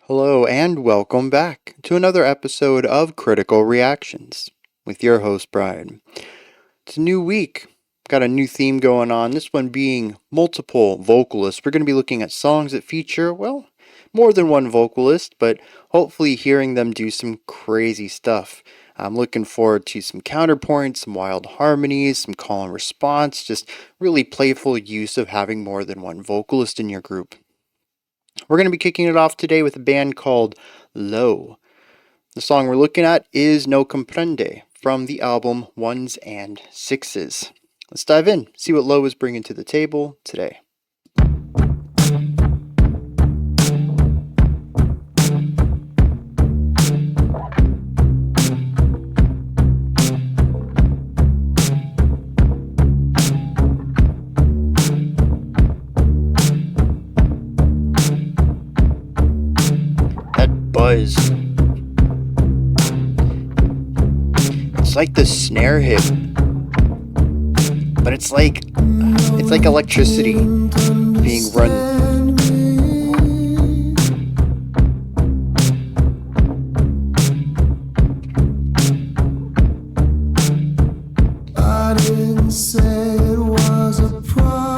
Hello and welcome back to another episode of Critical Reactions with your host Bryan. It's a new week. Got a new theme going on, this one being multiple vocalists. We're going to be looking at songs that feature, well, more than one vocalist, but hopefully hearing them do some crazy stuff. I'm looking forward to some counterpoints, some wild harmonies, some call and response, just really playful use of having more than one vocalist in your group. We're going to be kicking it off today with a band called Low. The song we're looking at is No Comprende from the album Ones and Sixes. Let's dive in, see what Low is bringing to the table today. Buzz. It's like the snare hit, but it's like electricity being run. I didn't say it was a problem.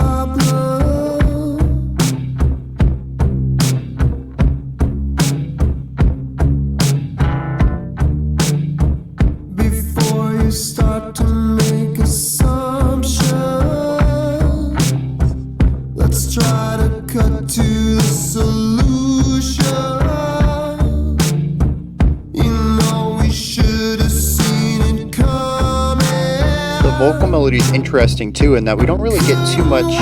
Start to make assumptions. Let's try to cut to the solution. You know we should have seen it coming. The vocal melody is interesting too, in that we don't really get too much.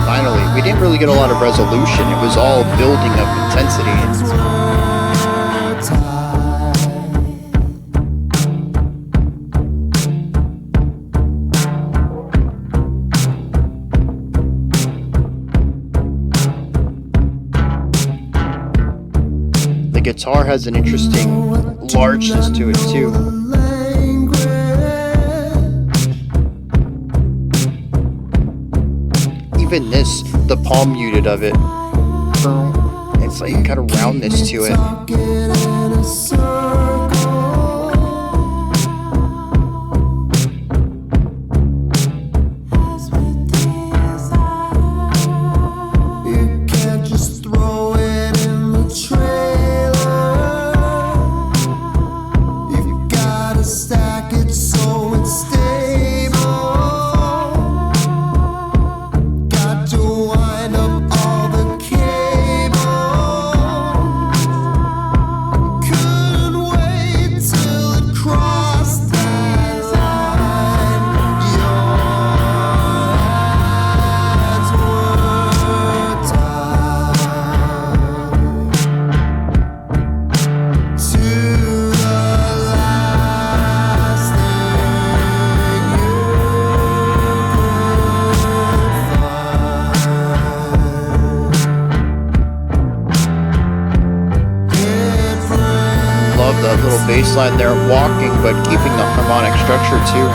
Finally, we didn't really get a lot of resolution. It was all building up intensity. The guitar has an interesting largeness to it too. Even this, the palm muted of it, it's like got a roundness to it. That little bass line there, walking, but keeping the harmonic structure too.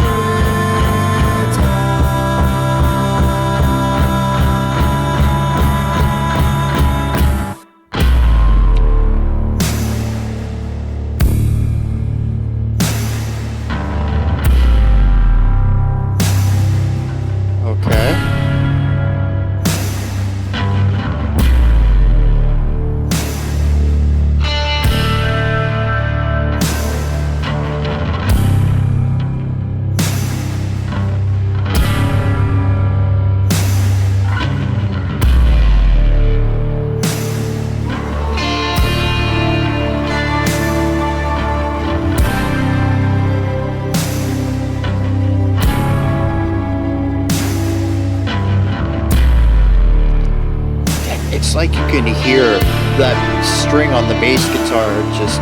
It's like you can hear that string on the bass guitar just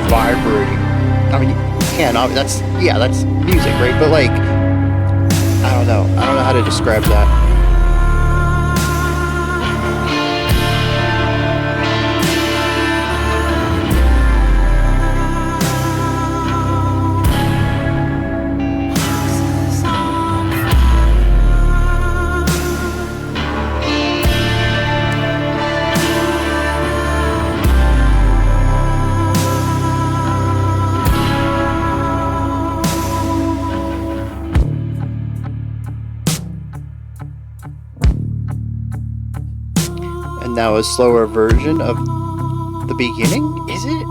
vibrating. I mean, you can, that's music, right? But like, I don't know how to describe that. Now a slower version of the beginning, is it?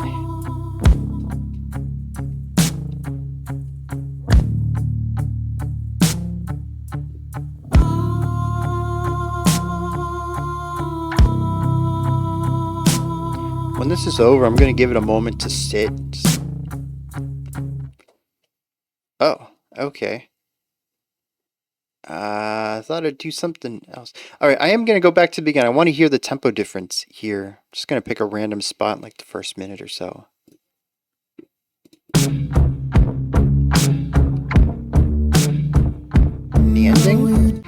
When this is over, I'm going to give it a moment to sit. Oh, okay. I thought I'd do something else. All right, I am going to go back to the beginning. I want to hear the tempo difference here. I'm just going to pick a random spot in like the first minute or so. The ending?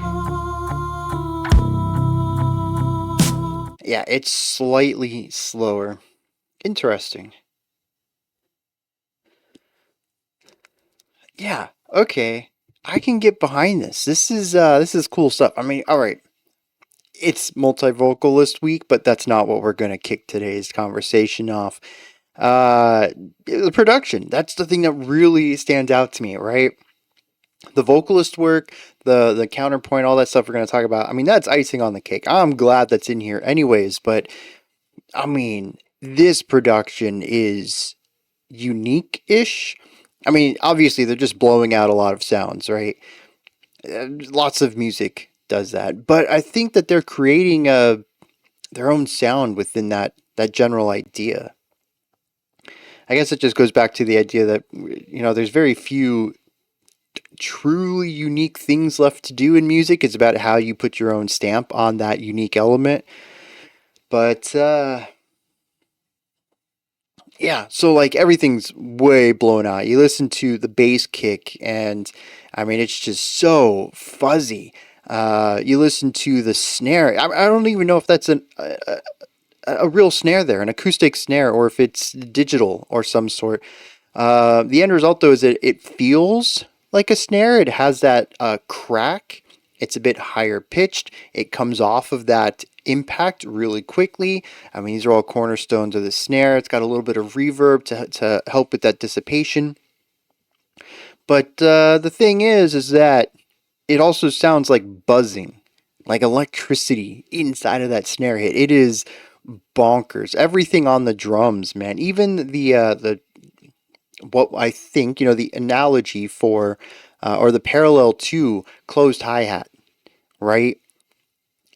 Yeah, it's slightly slower. Interesting. Yeah, okay. I can get behind this. This is cool stuff. I mean, all right. It's multi-vocalist week, but that's not what we're going to kick today's conversation off. The production. That's the thing that really stands out to me, right? The vocalist work, the counterpoint, all that stuff we're going to talk about. I mean, that's icing on the cake. I'm glad that's in here anyways, but I mean, this production is unique-ish. I mean, obviously they're just blowing out a lot of sounds, right? Lots of music does that, but I think that they're creating their own sound within that general idea. I guess it just goes back to the idea that there's very few truly unique things left to do in music. It's about how you put your own stamp on that unique element. But yeah, so like everything's way blown out. You listen to the bass kick, and I mean, it's just so fuzzy. You listen to the snare. I don't even know if that's a real snare there, an acoustic snare, or if it's digital or some sort. The end result, though, is that it feels like a snare. It has that crack. It's a bit higher pitched. It comes off of that impact really quickly. I mean, these are all cornerstones of the snare. It's got a little bit of reverb to help with that dissipation. But the thing is that it also sounds like buzzing, like electricity inside of that snare hit. It is bonkers. Everything on the drums, man. Even the what I think the analogy for or the parallel to closed hi hat, right?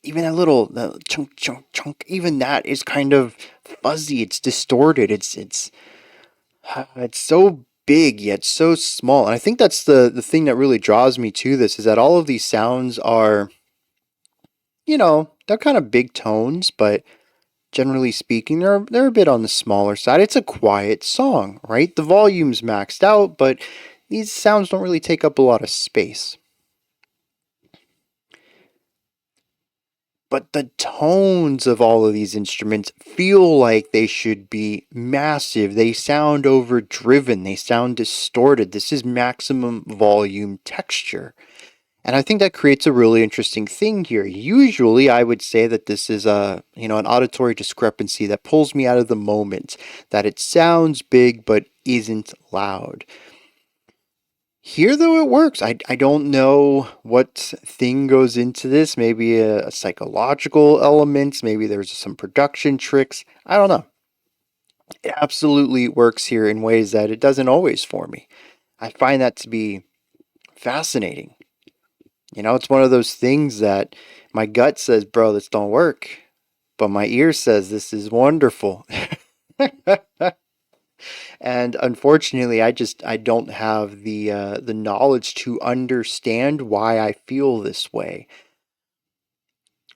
Even that little the chunk chunk chunk. Even that is kind of fuzzy. It's distorted. It's so big yet so small. And I think that's the thing that really draws me to this is that all of these sounds are they're kind of big tones, but generally speaking, they're a bit on the smaller side. It's a quiet song, right? The volume's maxed out, but these sounds don't really take up a lot of space. But the tones of all of these instruments feel like they should be massive. They sound overdriven. They sound distorted. This is maximum volume texture. And I think that creates a really interesting thing here. Usually, I would say that this is an auditory discrepancy that pulls me out of the moment, that it sounds big but isn't loud. Here, though, it works. I don't know what thing goes into this. Maybe a psychological element. Maybe there's some production tricks. I don't know. It absolutely works here in ways that it doesn't always for me. I find that to be fascinating. It's one of those things that my gut says, bro, this don't work. But my ear says this is wonderful. And unfortunately, I don't have the knowledge to understand why I feel this way.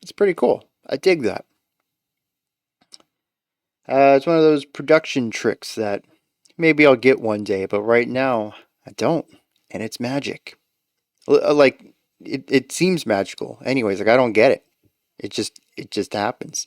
It's pretty cool. I dig that. It's one of those production tricks that maybe I'll get one day, but right now I don't, and it's magic. Like it seems magical. Anyways, like I don't get it. It just happens.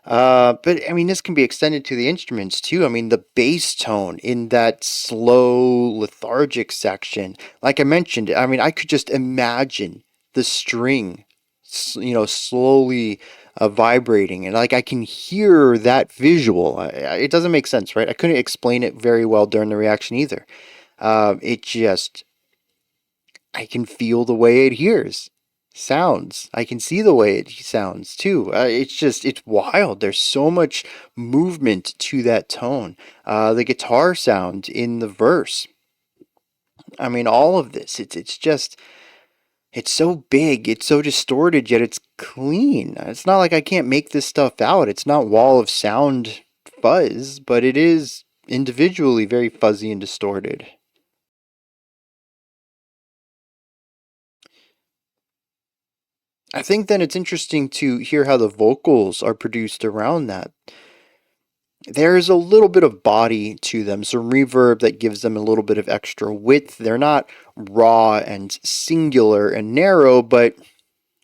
But I mean, this can be extended to the instruments too. I mean, the bass tone in that slow, lethargic section, like I mentioned, I mean, I could just imagine the string, slowly vibrating, and like I can hear that visual. It doesn't make sense, right? I couldn't explain it very well during the reaction either. It just, I can feel the way it hears. sounds. I can see the way it sounds too. It's wild. There's so much movement to that tone. The guitar sound in the verse. I mean, all of this. It's just it's so big. It's so distorted, yet it's clean. It's not like I can't make this stuff out. It's not wall of sound fuzz, but it is individually very fuzzy and distorted. I think then it's interesting to hear how the vocals are produced around that. There's a little bit of body to them, some reverb that gives them a little bit of extra width. They're not raw and singular and narrow, but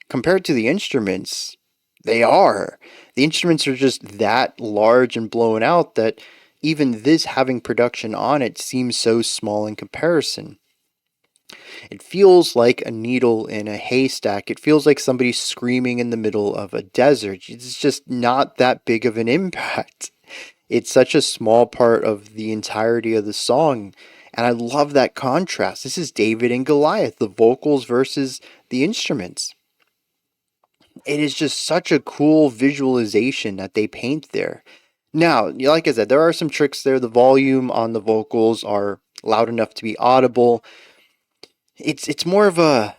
compared to the instruments, they are. The instruments are just that large and blown out that even this having production on it seems so small in comparison. It feels like a needle in a haystack. It feels like somebody screaming in the middle of a desert. It's just not that big of an impact. It's such a small part of the entirety of the song. And I love that contrast. This is David and Goliath, the vocals versus the instruments. It is just such a cool visualization that they paint there. Now, like I said, there are some tricks there. The volume on the vocals are loud enough to be audible. It's more of a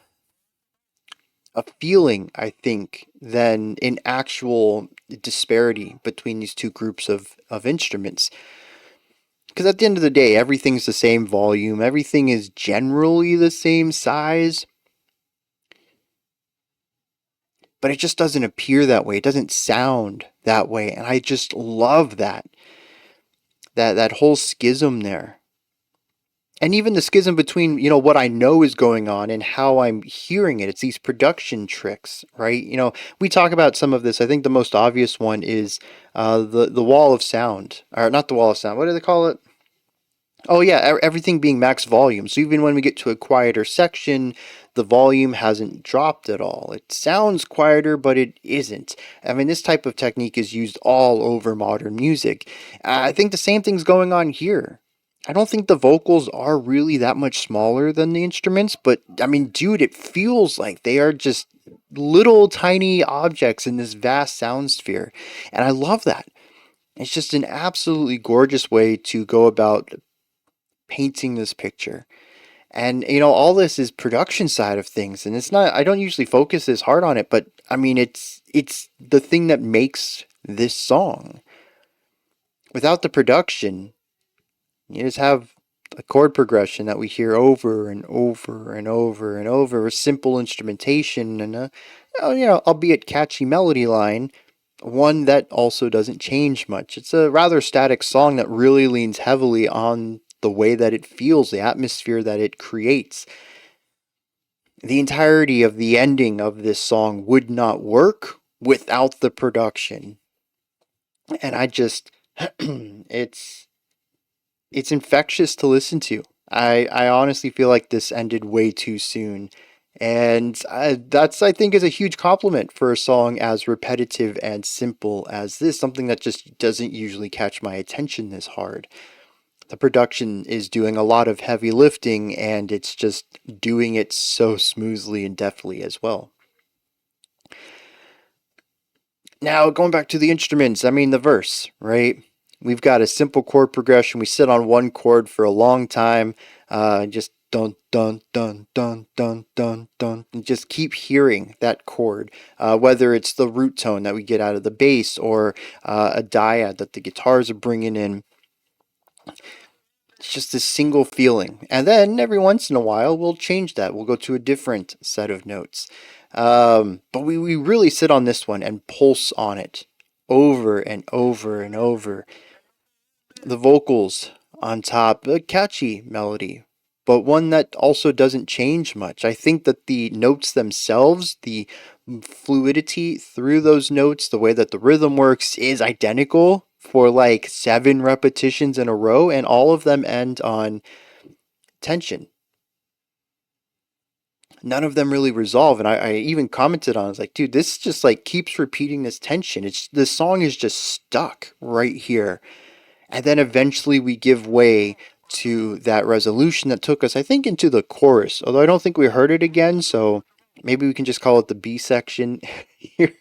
feeling, I think, than an actual disparity between these two groups of instruments. Because at the end of the day, everything's the same volume, everything is generally the same size, but it just doesn't appear that way. It doesn't sound that way. And I just love that whole schism there. And even the schism between, what I know is going on and how I'm hearing it. It's these production tricks, right? We talk about some of this. I think the most obvious one is the wall of sound, or not the wall of sound. What do they call it? Oh yeah, everything being max volume. So even when we get to a quieter section, the volume hasn't dropped at all. It sounds quieter, but it isn't. I mean, this type of technique is used all over modern music. I think the same thing's going on here. I don't think the vocals are really that much smaller than the instruments, but I mean, dude, it feels like they are just little tiny objects in this vast sound sphere. And I love that. It's just an absolutely gorgeous way to go about painting this picture. And all this is production side of things, and it's not, I don't usually focus this hard on it, but I mean it's the thing that makes this song. Without the production, you just have a chord progression that we hear over and over and over and over, a simple instrumentation and a albeit catchy melody line, one that also doesn't change much. It's a rather static song that really leans heavily on the way that it feels, the atmosphere that it creates. The entirety of the ending of this song would not work without the production. And I just it's infectious to listen to. I honestly feel like this ended way too soon. And that's, I think, is a huge compliment for a song as repetitive and simple as this, something that just doesn't usually catch my attention this hard. The production is doing a lot of heavy lifting, and it's just doing it so smoothly and deftly as well. Now, going back to the instruments, I mean, the verse, right? We've got a simple chord progression. We sit on one chord for a long time, just dun dun dun dun dun dun dun, and just keep hearing that chord. Whether it's the root tone that we get out of the bass or a dyad that the guitars are bringing in, it's just a single feeling. And then every once in a while, we'll change that. We'll go to a different set of notes. But we really sit on this one and pulse on it over and over and over. The vocals on top, a catchy melody, but one that also doesn't change much. I think that the notes themselves, the fluidity through those notes, the way that the rhythm works is identical for like 7 repetitions in a row, and all of them end on tension. None of them really resolve, and I even commented on it. I was like, dude, this just like keeps repeating this tension. It's the song is just stuck right here. And then eventually we give way to that resolution that took us, I think, into the chorus. Although I don't think we heard it again, so Maybe we can just call it the B section here.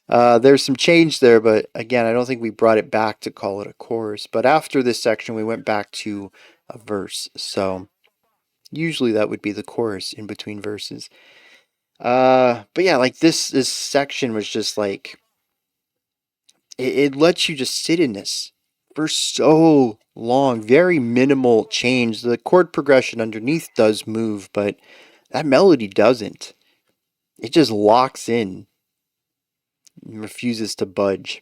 There's some change there, but again, I don't think we brought it back to call it a chorus. But after this section, we went back to a verse. So usually that would be the chorus in between verses. But yeah, like this section was just like it lets you just sit in this for so long. Very minimal change. The chord progression underneath does move, but that melody doesn't. It just locks in and refuses to budge.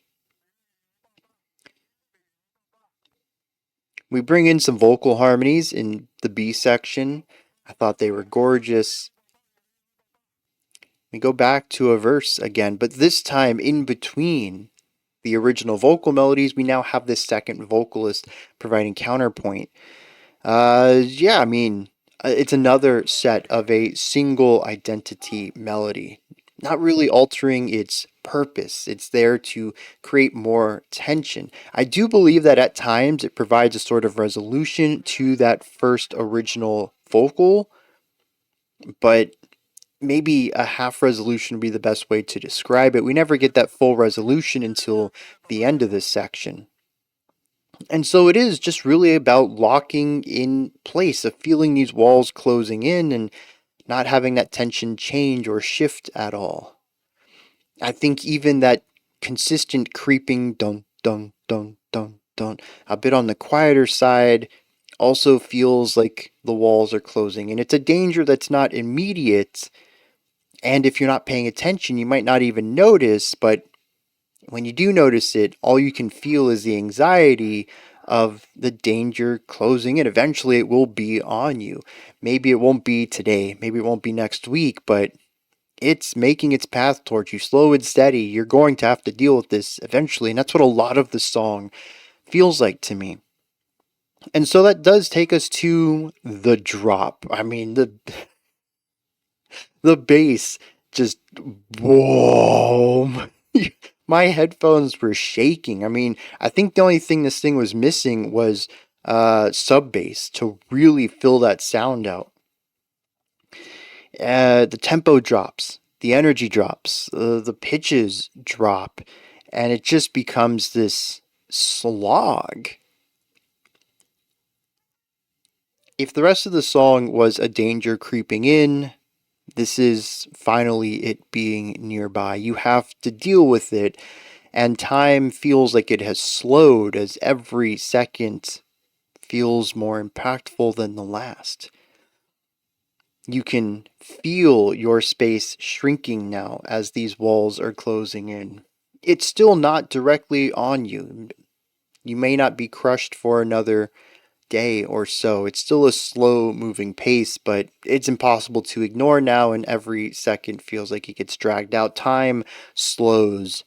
We bring in some vocal harmonies in the B section. I thought they were gorgeous. We go back to a verse again, but this time in between the original vocal melodies, we now have this second vocalist providing counterpoint. Yeah, I mean, it's another set of a single identity melody, not really altering its purpose. It's there to create more tension. I do believe that at times it provides a sort of resolution to that first original vocal, but maybe a half resolution would be the best way to describe it. We never get that full resolution until the end of this section. And so it is just really about locking in place, of feeling these walls closing in and not having that tension change or shift at all. I think even that consistent creeping dun dun dun dun dun, a bit on the quieter side, also feels like the walls are closing. And it's a danger that's not immediate. And if you're not paying attention, you might not even notice, but when you do notice it, all you can feel is the anxiety of the danger closing in. Eventually, it will be on you. Maybe it won't be today, maybe it won't be next week, but it's making its path towards you slow and steady. You're going to have to deal with this eventually, and that's what a lot of the song feels like to me. And so that does take us to the drop. I mean, the bass just boom. My headphones were shaking. I mean, I think the only thing this thing was missing was sub bass to really fill that sound out. The tempo drops, the energy drops, the pitches drop, and it just becomes this slog. If the rest of the song was a danger creeping in, this is finally it being nearby. You have to deal with it, and time feels like it has slowed as every second feels more impactful than the last. You can feel your space shrinking now as these walls are closing in. It's still not directly on you. You may not be crushed for another day or so. It's still a slow moving pace, but it's impossible to ignore now, and every second feels like it gets dragged out. Time slows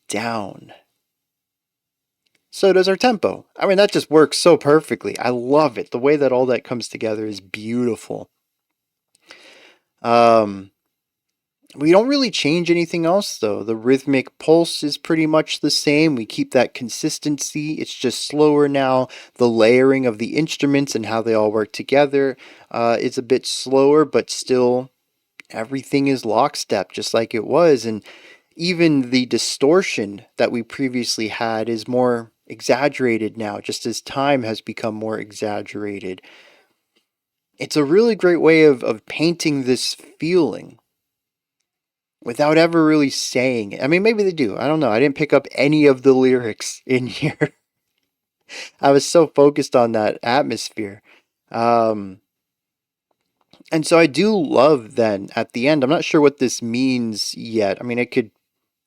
down. So does our tempo. I mean, that just works so perfectly. I love it. The way that all that comes together is beautiful. Um, we don't really change anything else though. The rhythmic pulse is pretty much the same. We keep that consistency. It's just slower now. The layering of the instruments and how they all work together is a bit slower, but still everything is lockstep, just like it was. And even the distortion that we previously had is more exaggerated now, just as time has become more exaggerated. It's a really great way of painting this feeling without ever really saying it. I mean, maybe they do. I don't know. I didn't pick up any of the lyrics in here. I was so focused on that atmosphere. Um, and so I do love then at the end. I'm not sure what this means yet. I mean, it could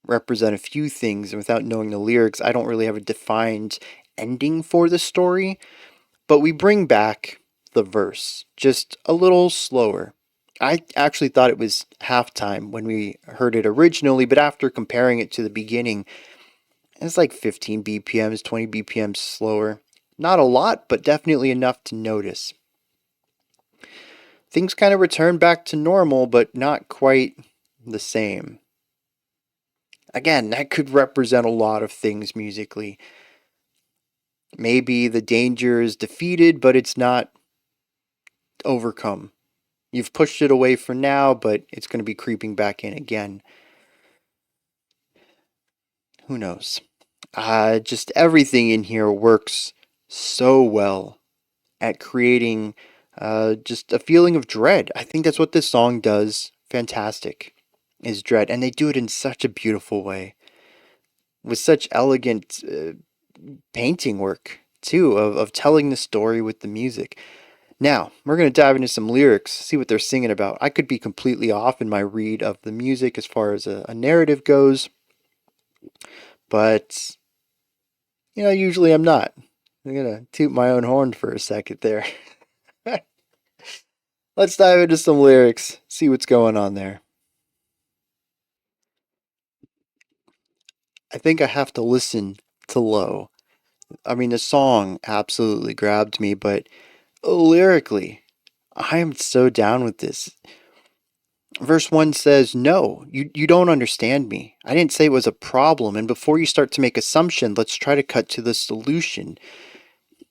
represent a few things, and without knowing the lyrics, I don't really have a defined ending for the story. But we bring back the verse just a little slower. I actually thought it was halftime when we heard it originally, but after comparing it to the beginning, it's like 15 BPMs, 20 BPMs slower. Not a lot, but definitely enough to notice. Things kind of return back to normal, but not quite the same. Again, that could represent a lot of things musically. Maybe the danger is defeated, but it's not overcome. You've pushed it away for now, but it's going to be creeping back in again. Who knows? Just everything in here works so well at creating just a feeling of dread. I think that's what this song does fantastic, is dread. And they do it in such a beautiful way, with such elegant painting work, too, of telling the story with the music. Now, we're going to dive into some lyrics, see what they're singing about. I could be completely off in my read of the music as far as a narrative goes, but, usually I'm not. I'm going to toot my own horn for a second there. Let's dive into some lyrics, see what's going on there. I think I have to listen to Low. I mean, the song absolutely grabbed me, but lyrically, I am so down with this. Verse 1 says, "No, you don't understand me. I didn't say it was a problem, and before you start to make assumption, let's try to cut to the solution.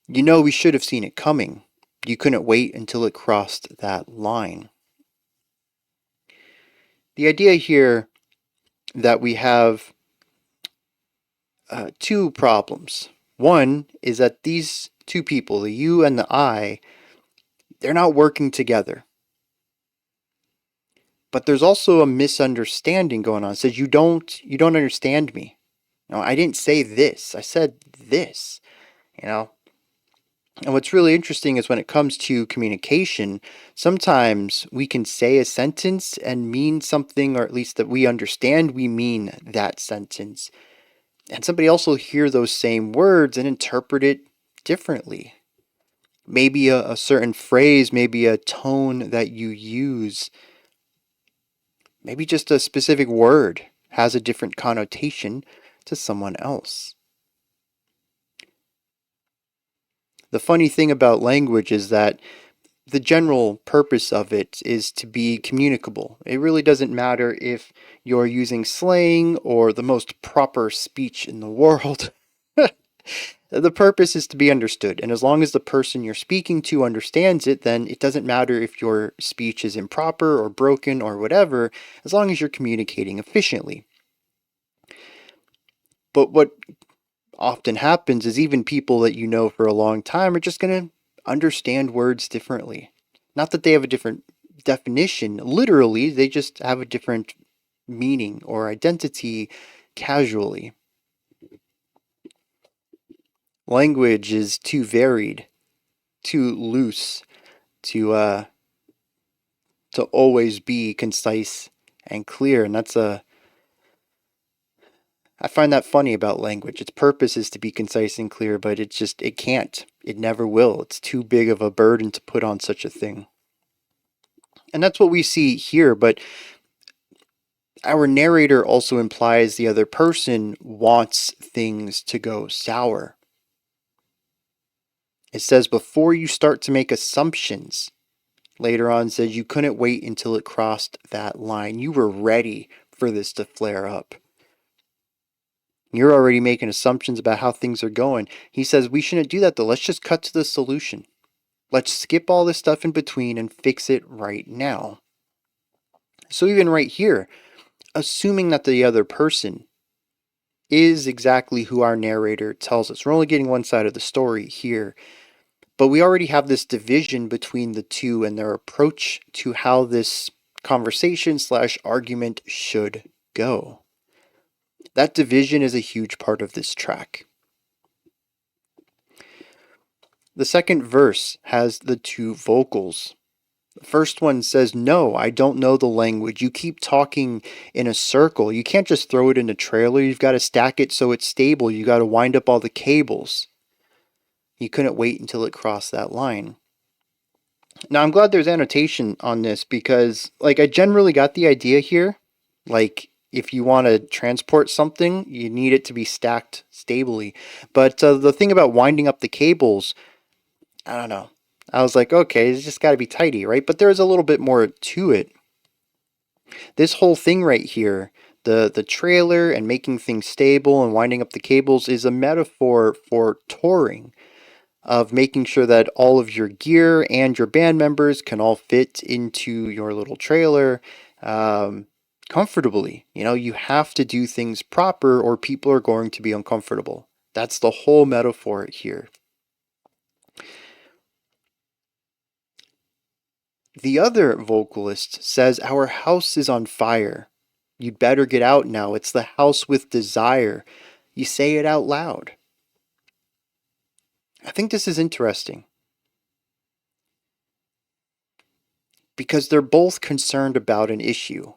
You know we should have seen it coming. You couldn't wait until it crossed that line." The idea here that we have two problems. One is that these two people, the you and the I, they're not working together. But there's also a misunderstanding going on. It says you don't understand me. No, I didn't say this. I said this. You know. And what's really interesting is when it comes to communication, sometimes we can say a sentence and mean something, or at least that we understand we mean that sentence. And somebody else will hear those same words and interpret it differently. Maybe a certain phrase, maybe a tone that you use, maybe just a specific word has a different connotation to someone else. The funny thing about language is that the general purpose of it is to be communicable. It really doesn't matter if you're using slang or the most proper speech in the world. The purpose is to be understood, and as long as the person you're speaking to understands it, then it doesn't matter if your speech is improper or broken or whatever, as long as you're communicating efficiently. But what often happens is even people that you know for a long time are just going to understand words differently. Not that they have a different definition, literally, they just have a different meaning or identity casually. Language is too varied, too loose to always be concise and clear, and I find that funny about language. Its purpose is to be concise and clear, but it can't. It never will. It's too big of a burden to put on such a thing. And that's what we see here, but our narrator also implies the other person wants things to go sour. It says before you start to make assumptions, later on says you couldn't wait until it crossed that line. You were ready for this to flare up. You're already making assumptions about how things are going. He says we shouldn't do that though. Let's just cut to the solution. Let's skip all this stuff in between and fix it right now. So even right here, assuming that the other person is exactly who our narrator tells us. We're only getting one side of the story here, but we already have this division between the two and their approach to how this conversation slash argument should go. That division is a huge part of this track. The second verse has the two vocals. The first one says, "No, I don't know the language. You keep talking in a circle. You can't just throw it in a trailer. You've got to stack it so it's stable. You got to wind up all the cables. You couldn't wait until it crossed that line." Now, I'm glad there's annotation on this because, I generally got the idea here. If you want to transport something, you need it to be stacked stably. But the thing about winding up the cables, I don't know. I was like, okay, it's just got to be tidy, right? But there's a little bit more to it. This whole thing right here, the trailer and making things stable and winding up the cables, is a metaphor for touring. of making sure that all of your gear and your band members can all fit into your little trailer comfortably. You know, you have to do things proper or people are going to be uncomfortable. That's the whole metaphor here. The other vocalist says, "Our house is on fire. You'd better get out now. It's the house with desire." You say it out loud. I think this is interesting because they're both concerned about an issue.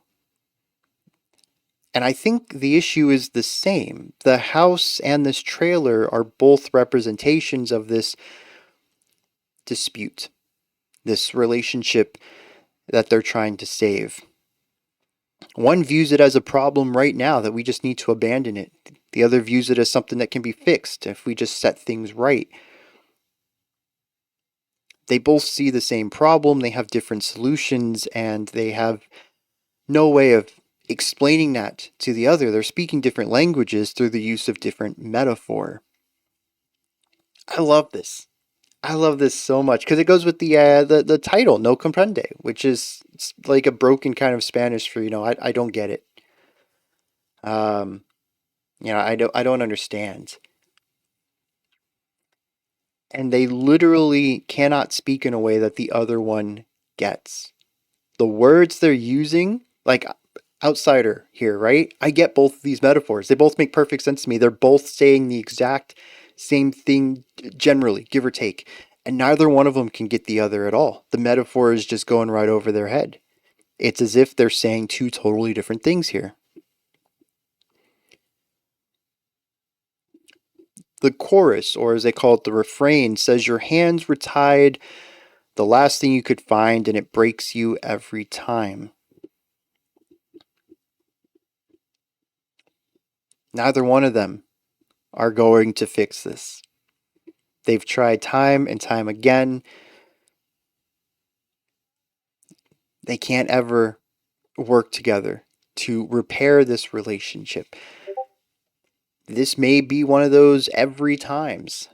And I think the issue is the same. The house and this trailer are both representations of this dispute, this relationship that they're trying to save. One views it as a problem right now that we just need to abandon it. The other views it as something that can be fixed if we just set things right. They both see the same problem, they have different solutions, and they have no way of explaining that to the other. They're speaking different languages through the use of different metaphor. I love this. I love this so much because it goes with the title, "No comprende," which is like a broken kind of Spanish for I don't get it. Um, I don't understand. And they literally cannot speak in a way that the other one gets. The words they're using, like outsider here, right? I get both of these metaphors. They both make perfect sense to me. They're both saying the exact same thing generally, give or take. And neither one of them can get the other at all. The metaphor is just going right over their head. It's as if they're saying two totally different things here. The chorus, or as they call it, the refrain, says, "Your hands were tied, the last thing you could find, and it breaks you every time." Neither one of them are going to fix this. They've tried time and time again. They can't ever work together to repair this relationship. This may be one of those every times.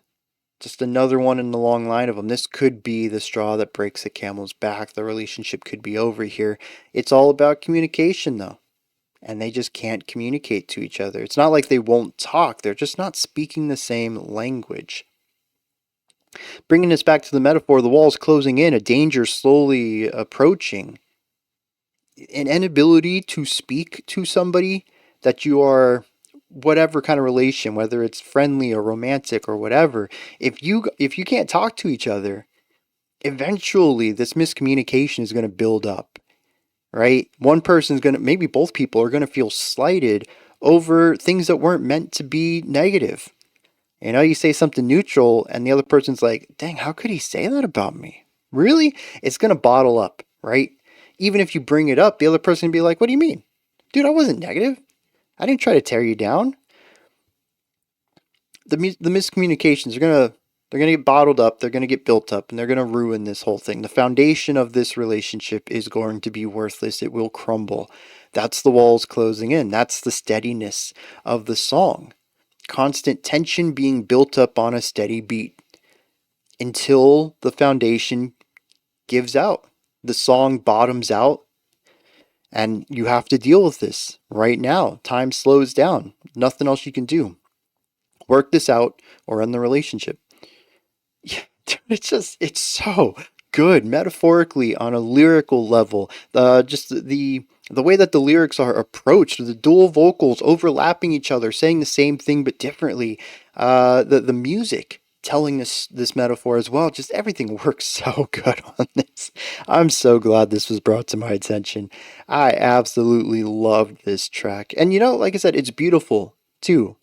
Just another one in the long line of them. This could be the straw that breaks the camel's back. The relationship could be over here. It's all about communication, though. And they just can't communicate to each other. It's not like they won't talk, they're just not speaking the same language. Bringing this back to the metaphor, the walls closing in, a danger slowly approaching. An inability to speak to somebody that you are whatever kind of relation, whether it's friendly or romantic or whatever, if you can't talk to each other, eventually this miscommunication is going to build up, right? One person's going to, maybe both people are going to feel slighted over things that weren't meant to be negative. You say something neutral and the other person's like, "Dang, how could he say that about me?" Really? It's going to bottle up, right? Even if you bring it up, the other person will be like, "What do you mean? Dude, I wasn't negative. I didn't try to tear you down." The miscommunications are going to they're going to get bottled up, they're going to get built up, and they're going to ruin this whole thing. The foundation of this relationship is going to be worthless. It will crumble. That's the walls closing in. That's the steadiness of the song. Constant tension being built up on a steady beat until the foundation gives out. The song bottoms out, and you have to deal with this right now. Time slows down. Nothing else you can do. Work this out or end the relationship. Yeah, it's so good metaphorically on a lyrical level. Just the way that the lyrics are approached, the dual vocals overlapping each other, saying the same thing but differently. The music telling this metaphor as well. Just everything works so good on this. I'm so glad this was brought to my attention. I absolutely loved this track, and like I said, it's beautiful too.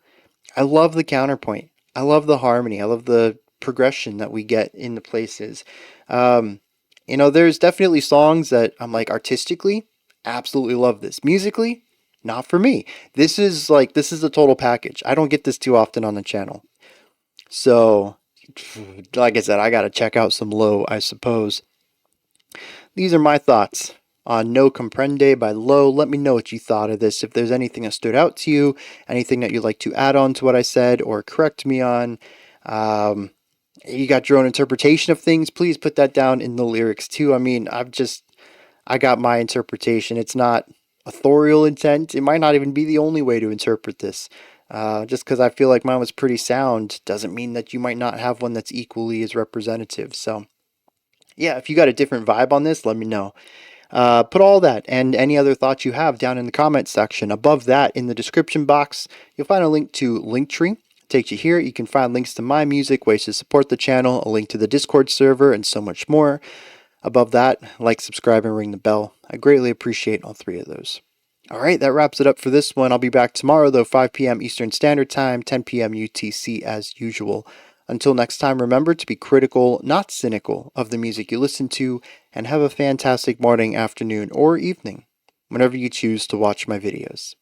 I love the counterpoint. I love the harmony. I love the progression that we get in the places. Um, there's definitely songs that I'm like artistically, absolutely love this. Musically, not for me. This is a total package. I don't get this too often on the channel. So, like I said, I gotta check out some Low, I suppose. These are my thoughts on No Comprende by Low. Let me know what you thought of this. If there's anything that stood out to you, anything that you'd like to add on to what I said or correct me on, um, you got your own interpretation of things, please put that down in the lyrics too. I mean, I got my interpretation. It's not authorial intent. It might not even be the only way to interpret this. Just because I feel like mine was pretty sound doesn't mean that you might not have one that's equally as representative. So, yeah, if you got a different vibe on this, let me know. Put all that and any other thoughts you have down in the comment section. Above that, in the description box, you'll find a link to Linktree. Takes you here. You can find links to my music, ways to support the channel, a link to the Discord server, and so much more. Above that, like, subscribe, and ring the bell. I greatly appreciate all three of those. All right, that wraps it up for this one. I'll be back tomorrow, though, 5 p.m. Eastern Standard Time, 10 p.m. UTC as usual. Until next time, remember to be critical, not cynical, of the music you listen to, and have a fantastic morning, afternoon, or evening, whenever you choose to watch my videos.